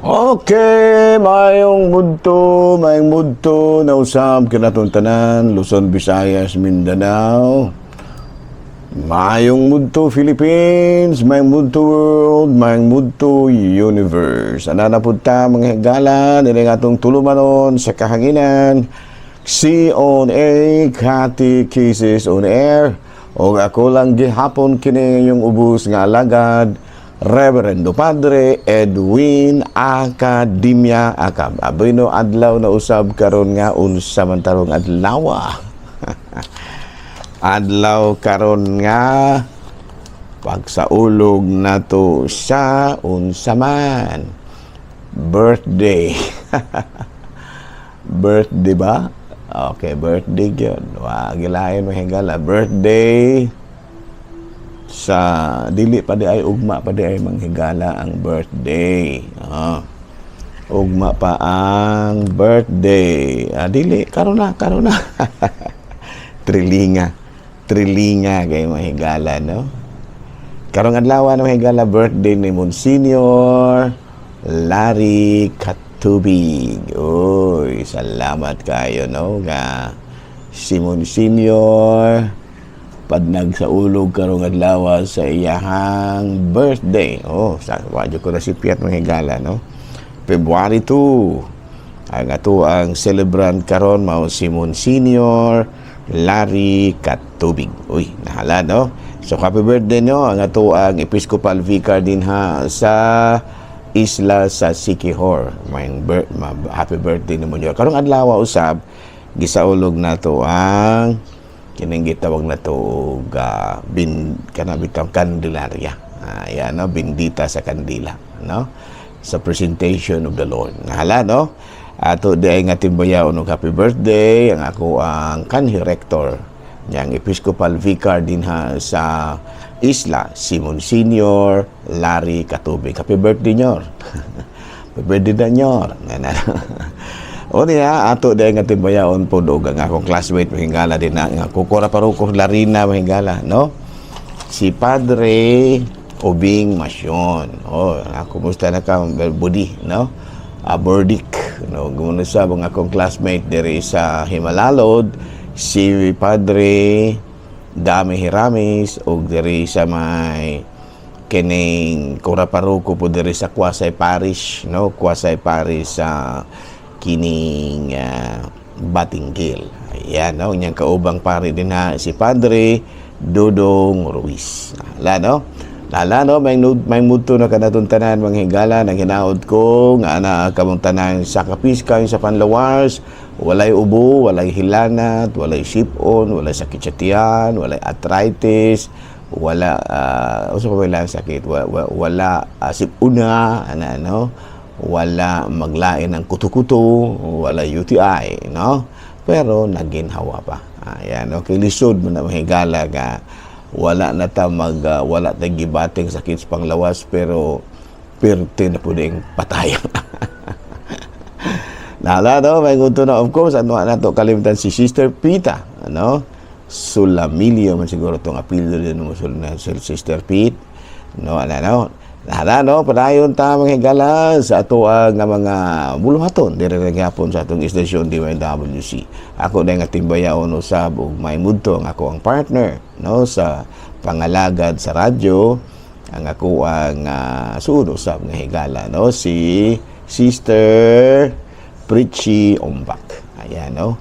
Okay, mayong mudto na usab kinatong tanan, Luzon, Visayas, Mindanao. Mayong mudto Philippines, mayong mudto world, mayong mudto universe. Ana na pud ta mga higala dili atong tulumanon sa kahanginan. Si on air, Kati Kisses on air. O ako lang gihapon kini yung ubos nga alagad, Reverendo Padre Edwin Academia Akab. Abino adlaw na usab karon nga unsa man tarong adlaw. Adlaw karon nga pagsaulog nato sa unsa man birthday. Birthday ba? Okay, birthday yun. Gilayan mo hingala. Birthday sa dili pa di ay ugma pa di ay manghigala ang birthday. Ugma pa ang birthday. Dili karon na. Trilinga kay mahigala, no? Karong adlaw na mahigala birthday ni Monsignor Larry Katubig. Oy, salamat kayo, no? Nga si Monsignor pad nagsaulog karong adlaw sa iyahang birthday. Sa wadyo ko na si Piat mahigala, no? February 2. Ang ato ang celebrant karon mao si Monsignor Larry Katubig. Uy, nahala, no? So happy birthday no ang ato ang Episcopal Vicar din ha sa isla sa Siquijor. Happy birthday naman yun. Karong adlaw usab gisaulog nato ang kining gitawag na to kanabitang Candelaria. Yan, no? Bendita sa kandila, no? Sa presentation of the Lord. Nahala, no? Ato di ay nga timbayaon og happy birthday ang ako ang kanhi rector yang Episcopal Vicar din ha sa isla, si Monsignor Larry Katubig. Happy birthday nyor. Happy birthday na nyor. O niya, ato di ay nga timbayaon po og ang akong classmate mahingala din na nga kukura paruko Larina mahingala, no? Si Padre Obing Masyon. Kumusta na ka, Budi, no? Bordic, no? Gumuna sa mga akong classmate diri sa Himalalod, si Padre Dami Hiramis, o diri sa may kining Kuraparuko po diri sa Quasay Parish, no? Quasay Parish sa kining Batingkil. Ayan, no? Inyang kaubang pari din ha, si Padre Dodong Ruiz. No? May muto na kanatong tanan mga higala nang hinaod ko nga ana kamong tanan sa kapiskay sa panlawars, walay ubo, walay hilanat, walay sipon, walay sakit sa tiyan, walay arthritis, wala sakit, wala sipuna, wala maglain ng kuto-kuto, wala UTI, no? Pero naginhawa pa. Ayan, okay, lisod mo na mahigala nga wala na ta wala ta gibating sakit sa panglawas pero perte na po ding patayan. Nala, no? May gusto na, of course, na to kalimutan si Sister Pita, ano? Sulamilio man siguro itong apelyido din mo na Sister Pete, no? Nala, no? Padayon ta mga higala sa ato nga mga buluhaton dire gyapon sa atong istasyon DYWC. Ako na nga timbayaon usab og may mudto ang ako ang partner, no, sa pangalagad sa radyo, ang ako ang suod usab nga higala, no, si Sister Pritchie Ombak. Ayan, no.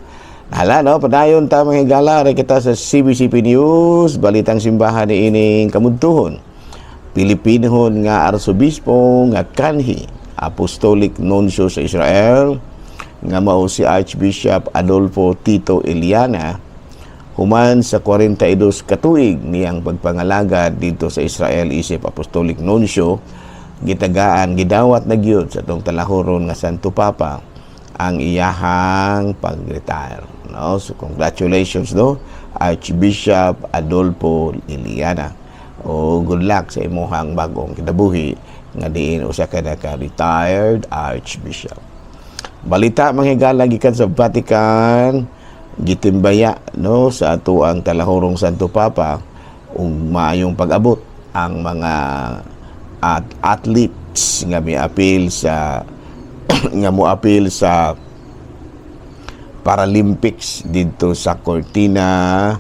Nala, no, padayon ta mga higala re kita sa CBCP News, balitang simbahan ni ining kamudtuhon. Pilipinhon nga arsobispo nga kanhi Apostolic Nuncio sa Israel nga mao si Archbishop Adolfo Tito Iliana human sa 42 ka tuig niyang pagpangalagad dito sa Israel isip Apostolic Nuncio, gidawat na gyud sa tong talahuron nga Santo Papa ang iyahang pag-retire, no? So congratulations, no, Archbishop Adolfo Iliana. Good luck sa imuhang bagong kinabuhi nga diin usa ka retired Archbishop. Balita manghigala gikan sa Vatican, gitimbaya, no, sa ato ang talahurong Santo Papa ug maayong pag-abot ang mga athlete athletes nga miapil sa nga moapil sa Paralympics dito sa Cortina,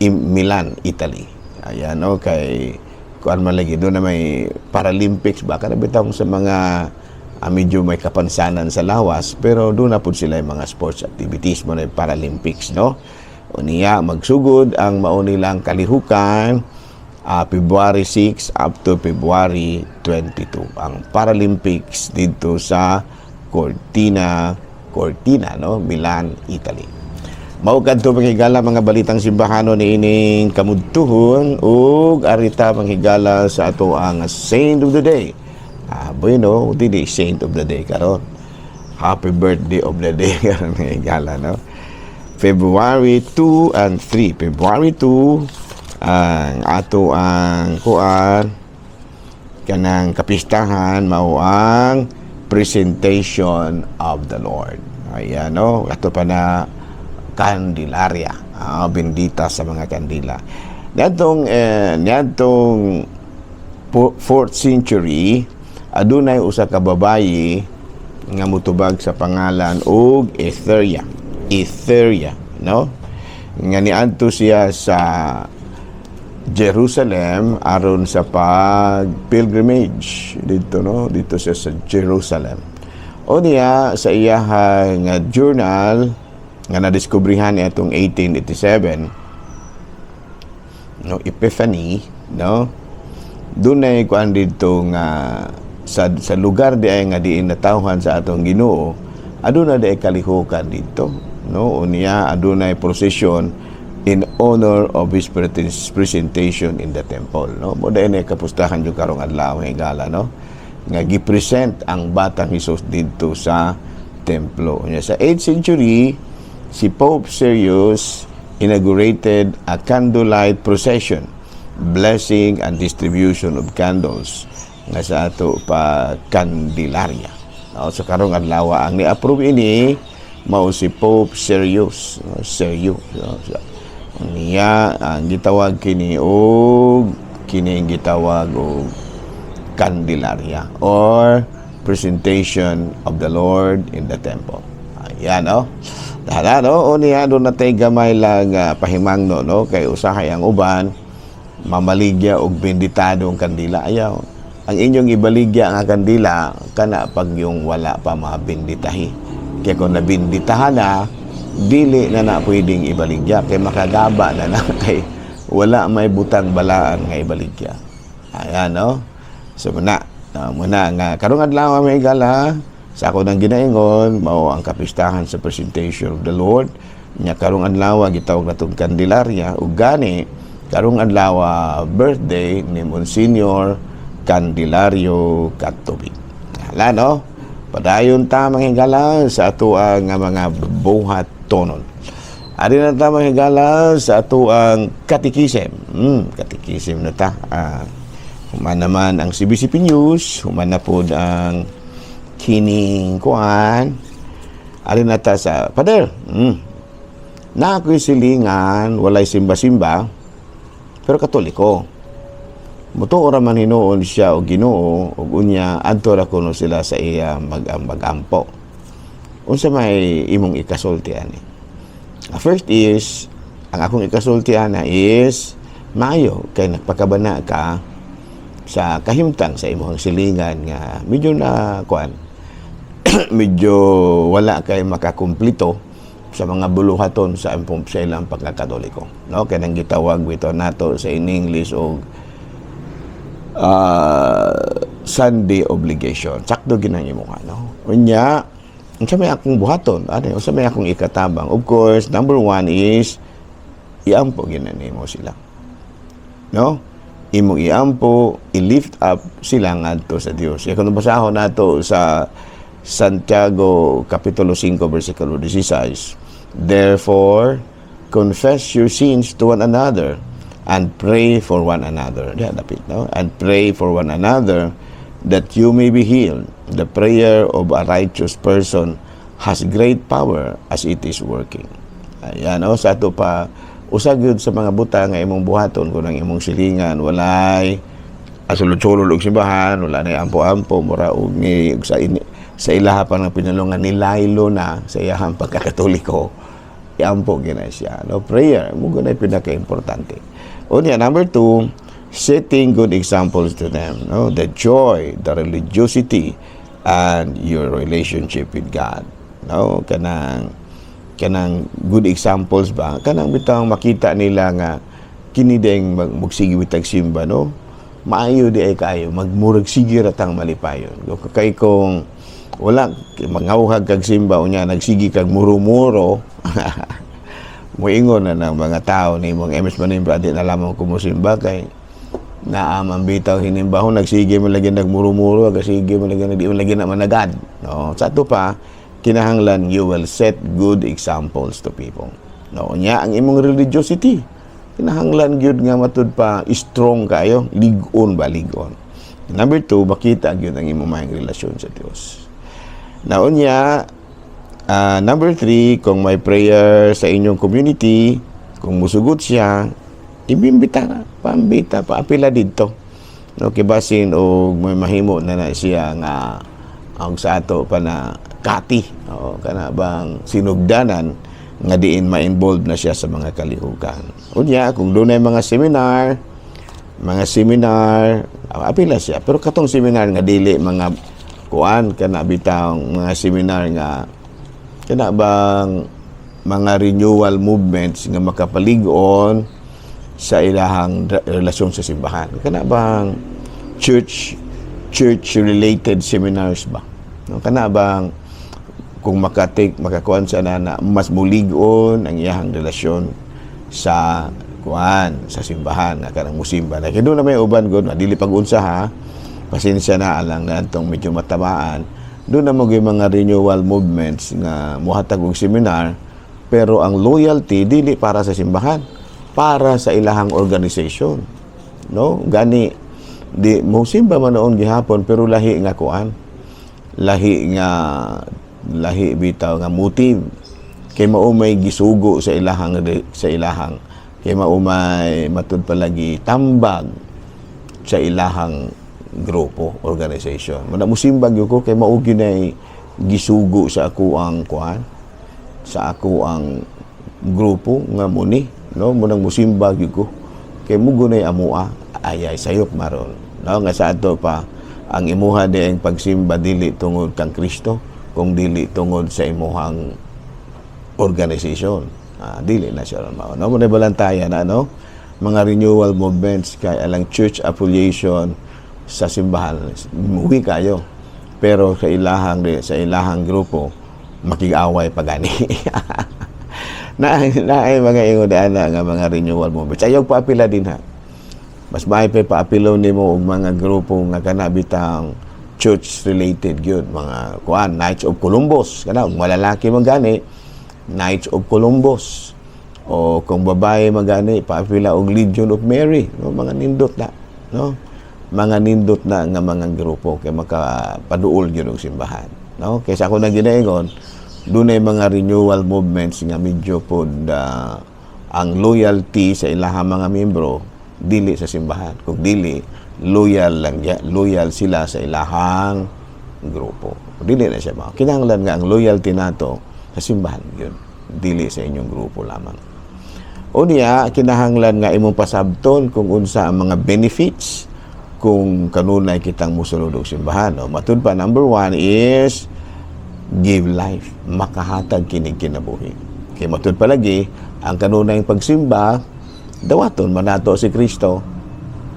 Milan, Italy. Ayan, no, kay kuan man lagi doon na may Paralympics, baka nabitaw sa mga medyo may kapansanan sa lawas, pero doon na po sila yung mga sports activities mo na yung Paralympics, no? O niya, magsugod ang maunilang kalihukan, February 6 up to February 22. Ang Paralympics dito sa Cortina, no? Milan, Italy. Maugad to manghigala mga balitang simbahano ni ining kamudtuhon ug arita manghigala sa ato ang Saint of the Day. Bueno, dili Saint of the Day karon. Happy birthday of the day karon manghigala, no? February 2 and 3. February 2 ang ato ang kuan kanang kapistahan mao ang Presentation of the Lord. Ayan, no? Ato pa na Candelaria, bendita sa mga kandila. Niadtong 4th century, adunay usa ka babayi nga mutubag sa pangalan og Etheria, no? Nga niadto siya sa Jerusalem aron sa pag-pilgrimage dito, no? Dito siya sa Jerusalem. O niya sa iyahang journal nga nadiskubrihan niya itong 1887, no, Epiphany, no? Doon ay kuan dito nga sa lugar di ay nga diin natawhan sa atong Ginoo, aduna di ay kalihukan dito, no? O niya adunay procession in honor of his presentation in the temple, no? Mo dai na kapustahan jud karong adlaw higala, no? Nga gipresent ang batang Hesus dito sa templo. Nya sa 8th century, si Pope Sirius inaugurated a candlelight procession, blessing and distribution of candles nga sa ato pa Candelaria. No? So karong adlaw ang ni-approve ini mao si Pope Sirius, no? Sirius, no? Niya ang gitawag kini og gitawag og Candelaria or Presentation of the Lord in the Temple. Ayan, no? Dahil, no? O niya doon natay gamay lang pahimangno, no? Kay usahay ang uban mamaligya og benditado ang kandila. Ayaw. Ang inyong ibaligya ang kandila kana pag yung wala pa mabenditahi. Kaya kung nabinditahan na, dili na pwedeng ibaligya kay makagaba na kay wala may butang balaan nga ibaligya. Ayan, no? So muna nga karong adlaw may gala sa ako nang ginaingon mao ang kapistahan sa Presentation of the Lord. Nya karong adlaw gitawag natong Candelaria ug gani karong adlaw birthday ni Monsignor Candelario Catubig. Hala, no? Padayon ta manghigala sa ato ang mga buhat tonon. Ari na ta manghigala sa ato ang katikisem. Katikisem na ta. Human naman ang CBCP News, human na po ang kining kuan. Ari na ta sa Pader. Na ako'y silingan, walay simba-simba, pero katoliko. Mutuo man hinuon siya o Ginoo ug unya adto ra kuno sila sa iya magampo. Unsa may imong ikasulti ani? First is ang akong ikasulti ana is maayo kay nagpakabana ka sa kahimtang sa imong silingan nga medyo na kuan medyo wala kay makakumpleto sa mga buluhaton sa ilang pagkakatoliko, no? Kay nang gitawag bito nato sa in English og Sunday obligation. Sakto ginang imo nga, no? Unya, unsa may akong buhaton? Ano, unsa may akong ikatabang? Of course, number one is iampo ginanimo sila. No? Imong iampo, i-lift up sila ngadto sa Dios. Kaya kung basahon nato sa Santiago Kapitulo 5 versikulo 16, therefore confess your sins to one another and pray for one another. Yeah, dapit, no? And pray for one another that you may be healed. The prayer of a righteous person has great power as it is working. Ayan, no? Sa ato pa usag yun sa mga buta nga imong buhaton kung ang imong silingan walay asulod-sulod og simbahan, wala na ampo-ampo, mura og ni sa ilaha pa ng pinulungan ni Lailo na sa iyahang pagkakatoliko. Iampo gina siya. No, prayer, mo guna pinaka-importante. Unya, number 2, setting good examples to them. No, the joy, the religiosity, and your relationship with God. No, kanang good examples ba? Kanang bitang makita nila nga kini ding magsige bitag simba, no? Maayo di ay kayo, magmurag sige ratang malipayon. Kay kung wala mangawhag kag simba unya nagsigi kag muro-muro moingon na ng mga tao ni mong MS Manimba di na lamang kumusimba kay naamang bitaw hinimbahon nagsige man lagi nagmuro-muro sige man lagi di man lagi na managad, no? Sa ato pa kinahanglan you will set good examples to people, no? Nya ang imong religiosity kinahanglan gyud nga matud pa strong kayo, lig-on. Number 2, makita gyud ang imong maayong relasyon sa Dios. Naunya, number 3, kung may prayer sa inyong community, kung musugot siya, ibimbita na, paapila dito. No, kibasin o may mahimo na siya nga ang sa ato pa na kati, o kana bang sinugdanan nga diin ma-involve na siya sa mga kalihukan. Unya, kung doon ay mga seminar, apila siya. Pero katong seminar nga dili mga kuan kana bitang mga seminar nga kana bang mga renewal movements nga makapalig-on sa ilahang relasyon sa simbahan. Kana bang church related seminars ba? No, kana bang kung makakuan sa na mas mulig-on ang iyahang relasyon sa kuan sa simbahan nga kanang musimba. Kaya doon na may uban gud dili pag-unsa ha. Pasensya na alang na itong medyo matamaan. Doon na mga renewal movements nga muhatag og seminar, pero ang loyalty dili para sa simbahan, para sa ilahang organization. No? Gani di mo simba man noon gihapon pero lahi nga kuan. Lahi bitaw nga motive. Kay maumay gisugo sa ilahang kay maumay matud palagi tambag sa ilahang grupo, organization. Muna musimbag yun ko, kay maugi na gisugo sa ako ang kuhan, sa ako ang grupo nga muni, no? Munang musimbag yun ko, kay mugo na amua, ayay sayop maron. No? Nga sa ato pa, ang imuha di ang pagsimba dili tungod kang Kristo, kung dili tungod sa imuhang organization. Dili na siya ron mao. No? Muna balantayan na, no? Mga renewal movements, kay alang church affiliation, sa simbahan, muwi kayo. Pero sa ilahang grupo, makig-away pagani. na mga ingodaan nga mga renewal movements. Ayaw paapila din ha. Mas maay paapilo nimo og mga grupo nga kanabitang church-related gyud, mga kuan, Knights of Columbus, kana malalaki man gani, Knights of Columbus. O kung babae magani, paapila og Legion of Mary, no? Mga nindot na, no? Mga nindot na nga mga grupo kay makapaduol gyud og simbahan, no? Kaysa ako nang ginaingon dunay mga renewal movements nga medyo pod ang loyalty sa ilahang mga miyembro dili sa simbahan, kung dili loyal sila sa ilahang grupo, dili na siya mao. Kinahanglan nga ang loyalty nato sa simbahan gyud, dili sa inyong grupo lamang. Unya, kinahanglan nga imong pasabton kung unsa ang mga benefits kung kanunay kitang musulod og simbahan. No? Matud pa, number 1 is give life. Makahatag kinig kinabuhi. Kaya matud pa lagi, ang kanunay pagsimba, dawaton manato si Kristo.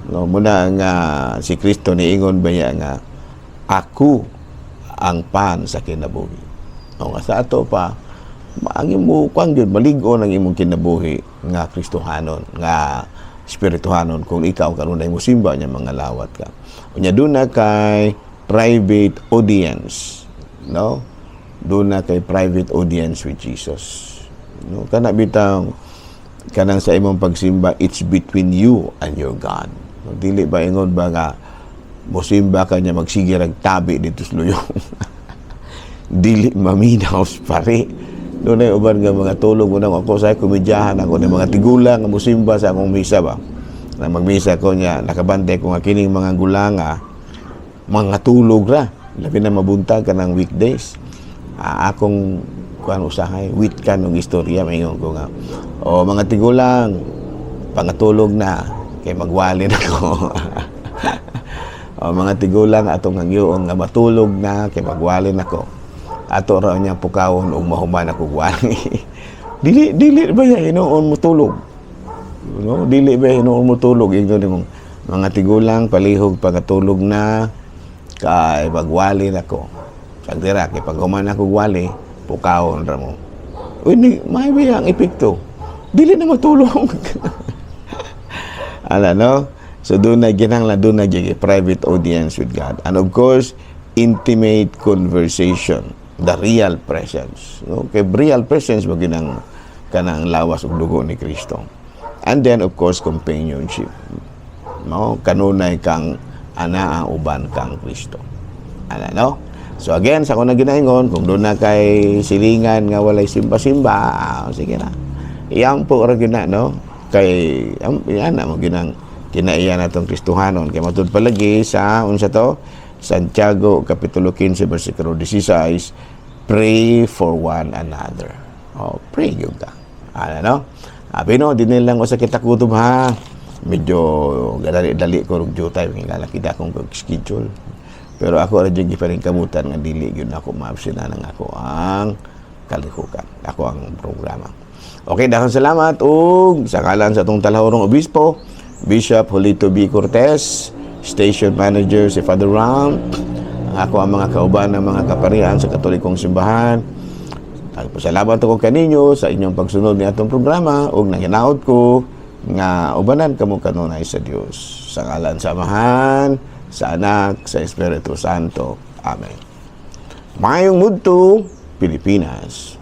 No? Muna nga si Kristo niingon baya nga, ako ang pan sa kinabuhi. No? Sa ato pa, ang imong malig-on ang imong kinabuhi nga Kristohanon, nga spirituhanon kung ikaw kanunay mo simba niya mga lawat ka. Unya doon na kay private audience, no? Doon na kay private audience with Jesus. No? Kana bitang kanang sa imong pagsimba, it's between you and your God. No? Dili ba ingon ba nga mosimba ka niya magsige rag tabi dito sa luyong. Dili maminaw pare. Doon ay uban nga mga tulong mo nang ako sa komedyahan ako ng mga tigulang nga musimba sa akong misa ba. na magmisa ko niya, nakabantay ko nga kining mga gulanga, mga tulog ra. Labi na mabuntag ka ng weekdays. Akong kuan usahay, wit ka ng istorya, mayon ko nga. O mga tigulang, pangatulog na, kay magwali na ko. O mga tigulang, atong hangyoon nga matulog na, kay magwali na ko. Ato raw niya pukawon, ug mahuman ako gwali. dili ba yan, inoon mo tulog? No? Dili ba inoon mo tulog? Yung mga tigulang, palihog, pangatulog na, kay magwali na ko. Sagdira, kay pag human ako gwali, pukawon ra mo. Uy, may ang epekto. Dili na matulog. Ala, no? So, doon na ginangla, doon na private audience with God. And of course, intimate conversation. The real presence. No? Kay real presence, maginang kanang lawas ug dugo ni Kristo. And then, of course, companionship. No? Kanunay kang ana uban kang Kristo. Ano, no? So again, sa akong naginaingon, kung doon na kay silingan nga walay simba-simba, sige na. Iyang po ra gina, no? Kay yan na mo ginang kinaiya natong Kristohanon. Kay matud palagi sa unsa to? Santiago kapitulo 15 bersikulo 16, pray for one another. Oh, pray gyud ka. Ano, no? Abi no, dinil lang usa kita kutob ha. Medyo dali ko rug jutay nga lakida akong schedule. Pero ako ra jud giparing kamutan nga dili gyud ako maabsina nang ako ang kalihukan. Ako ang programa. Okay, daghang salamat ug sa kalan sa atong talahorong obispo, Bishop Julito B. Cortez, Station Manager si Father Ram, ako ang mga kauban ng mga kaparian sa Katolikong Simbahan. Nagpasalamat ako kaninyo sa inyong pagsunod ni atong programa ug nahinaot ko nga ubanan kamo kanunay sa Dios. Sa ngalan sa Amahan, sa Anak, sa Espiritu Santo. Amen. Mayong mudto, Pilipinas.